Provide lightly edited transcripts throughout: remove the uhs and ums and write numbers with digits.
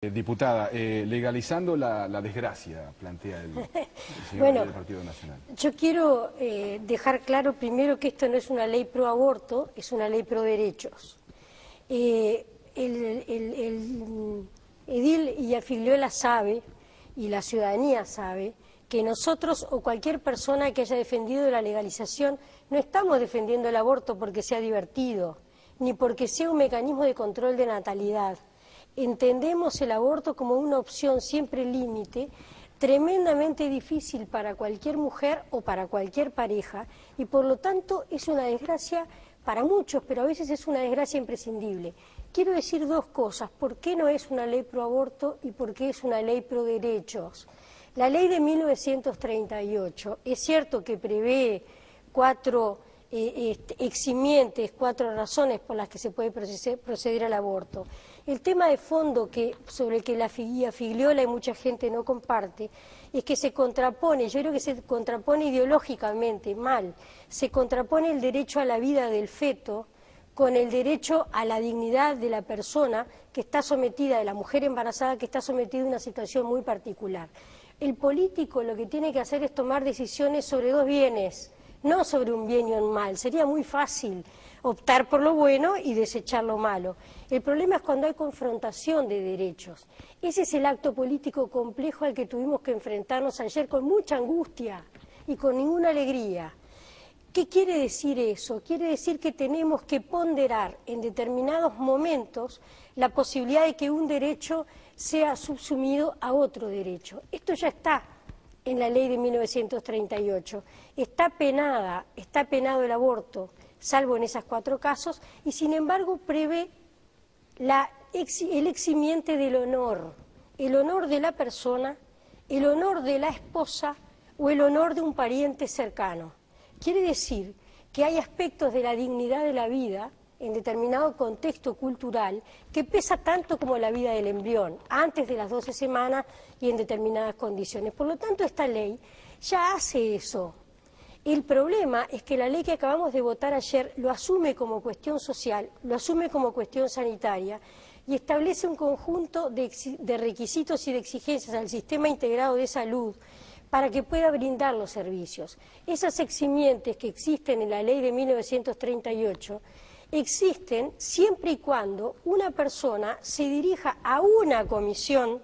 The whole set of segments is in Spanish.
Diputada, legalizando la desgracia, plantea el señor Bueno, del Partido Nacional. yo quiero dejar claro primero que esto no es una ley pro aborto, es una ley pro derechos. El edil Iafiliola sabe, y la ciudadanía sabe, que nosotros o cualquier persona que haya defendido la legalización no estamos defendiendo el aborto porque sea divertido, ni porque sea un mecanismo de control de natalidad. Entendemos el aborto como una opción siempre límite, tremendamente difícil para cualquier mujer o para cualquier pareja, y por lo tanto es una desgracia para muchos, pero a veces es una desgracia imprescindible. Quiero decir dos cosas: por qué no es una ley pro aborto y por qué es una ley pro derechos. La ley de 1938 es cierto que prevé cuatro eximientes, cuatro razones por las que se puede proceder al aborto. El tema de fondo sobre el que la Figliola y mucha gente no comparte es que se contrapone, yo creo que se contrapone ideológicamente mal, se contrapone el derecho a la vida del feto con el derecho a la dignidad de la persona que está sometida, de la mujer embarazada que está sometida a una situación muy particular. El político lo que tiene que hacer es tomar decisiones sobre dos bienes, no sobre un bien y un mal. Sería muy fácil optar por lo bueno y desechar lo malo. El problema es cuando hay confrontación de derechos. Ese es el acto político complejo al que tuvimos que enfrentarnos ayer con mucha angustia y con ninguna alegría. ¿Qué quiere decir eso? Quiere decir que tenemos que ponderar en determinados momentos la posibilidad de que un derecho sea subsumido a otro derecho. Esto ya está en la ley de 1938. Está penado el aborto, salvo en esos cuatro casos, y sin embargo prevé el eximiente del honor, el honor de la persona, el honor de la esposa o el honor de un pariente cercano. Quiere decir que hay aspectos de la dignidad de la vida en determinado contexto cultural que pesa tanto como la vida del embrión, antes de las 12 semanas y en determinadas condiciones. Por lo tanto, esta ley ya hace eso. El problema es que la ley que acabamos de votar ayer lo asume como cuestión social, lo asume como cuestión sanitaria y establece un conjunto de requisitos y de exigencias al sistema integrado de salud para que pueda brindar los servicios. Esas eximientes que existen en la ley de 1938 existen siempre y cuando una persona se dirija a una comisión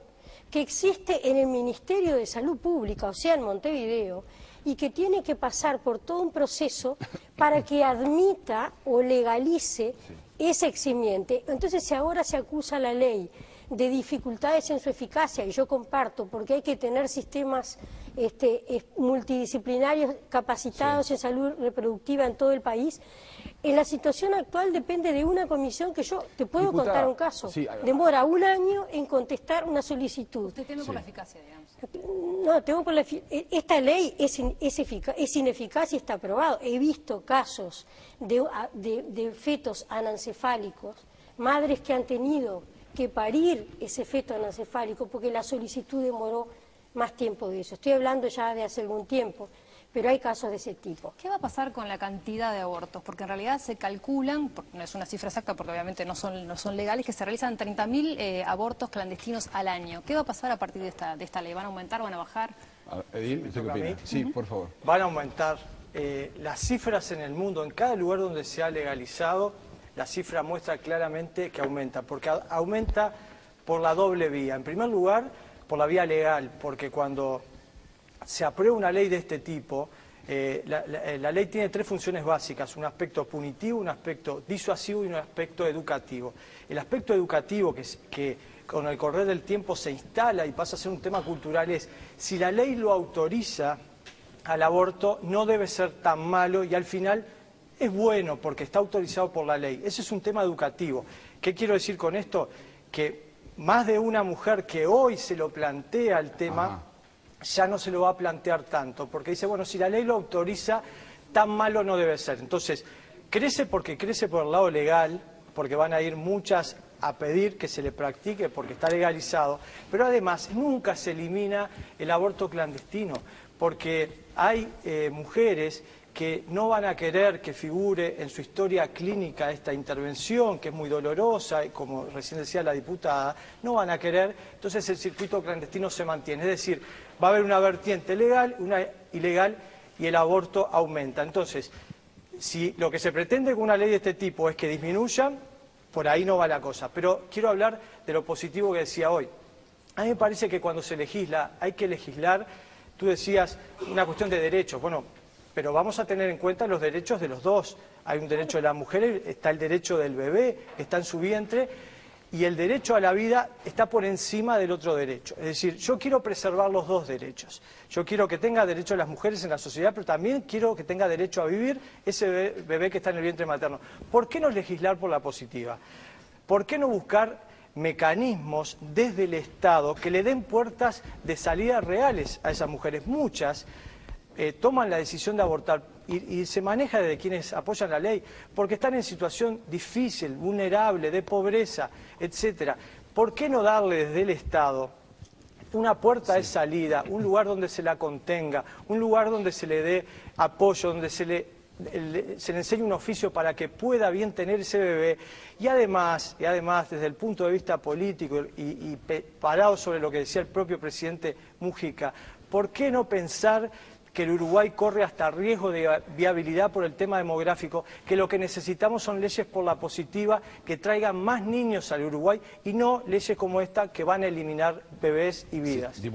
que existe en el Ministerio de Salud Pública, o sea, en Montevideo, y que tiene que pasar por todo un proceso para que admita o legalice ese eximiente. Entonces, si ahora se acusa a la ley de dificultades en su eficacia, y yo comparto, porque hay que tener sistemas multidisciplinarios capacitados en salud reproductiva en todo el país, en la situación actual depende de una comisión que yo te puedo contar un caso. Demora un año en contestar una solicitud. Usted teme por la eficacia, digamos. No, esta ley es ineficaz y está aprobado. He visto casos de fetos anencefálicos, madres que han tenido que parir ese feto anencefálico porque la solicitud demoró más tiempo de eso. Estoy hablando ya de hace algún tiempo, pero hay casos de ese tipo. ¿Qué va a pasar con la cantidad de abortos? Porque en realidad se calculan, no es una cifra exacta porque obviamente no son legales, que se realizan 30.000 abortos clandestinos al año. ¿Qué va a pasar a partir de esta ley? ¿Van a aumentar, van a bajar? Edil, ¿usted qué opina? Sí, por favor. Van a aumentar. Las cifras en el mundo, en cada lugar donde se ha legalizado, la cifra muestra claramente que aumenta, porque aumenta por la doble vía. En primer lugar, por la vía legal, porque cuando se aprueba una ley de este tipo, la ley tiene tres funciones básicas: un aspecto punitivo, un aspecto disuasivo y un aspecto educativo. El aspecto educativo, que con el correr del tiempo se instala y pasa a ser un tema cultural, es si la ley lo autoriza al aborto, no debe ser tan malo y al final es bueno porque está autorizado por la ley. Ese es un tema educativo. ¿Qué quiero decir con esto? Que más de una mujer que hoy se lo plantea el tema, ya no se lo va a plantear tanto, porque dice, bueno, si la ley lo autoriza, tan malo no debe ser. Entonces, crece porque crece por el lado legal, porque van a ir muchas a pedir que se le practique porque está legalizado, pero además nunca se elimina el aborto clandestino, porque hay mujeres que no van a querer que figure en su historia clínica esta intervención, que es muy dolorosa, y como recién decía la diputada, no van a querer, entonces el circuito clandestino se mantiene. Es decir, va a haber una vertiente legal, una ilegal, y el aborto aumenta. Entonces, si lo que se pretende con una ley de este tipo es que disminuyan, por ahí no va la cosa. Pero quiero hablar de lo positivo que decía hoy. A mí me parece que cuando se legisla, hay que legislar, tú decías, una cuestión de derechos. Bueno, pero vamos a tener en cuenta los derechos de los dos. Hay un derecho de la mujer, está el derecho del bebé, está en su vientre, y el derecho a la vida está por encima del otro derecho. Es decir, yo quiero preservar los dos derechos. Yo quiero que tenga derecho las mujeres en la sociedad, pero también quiero que tenga derecho a vivir ese bebé que está en el vientre materno. ¿Por qué no legislar por la positiva? ¿Por qué no buscar mecanismos desde el Estado que le den puertas de salida reales a esas mujeres? Muchas toman la decisión de abortar y se maneja desde quienes apoyan la ley porque están en situación difícil, vulnerable, de pobreza, etcétera. ¿Por qué no darle desde el Estado una puerta de salida, un lugar donde se la contenga, un lugar donde se le dé apoyo, donde se le enseñe un oficio para que pueda bien tener ese bebé? Y además desde el punto de vista político y parado sobre lo que decía el propio presidente Mujica, ¿por qué no pensar que el Uruguay corre hasta riesgo de viabilidad por el tema demográfico, que lo que necesitamos son leyes por la positiva que traigan más niños al Uruguay y no leyes como esta que van a eliminar bebés y vidas? Sí,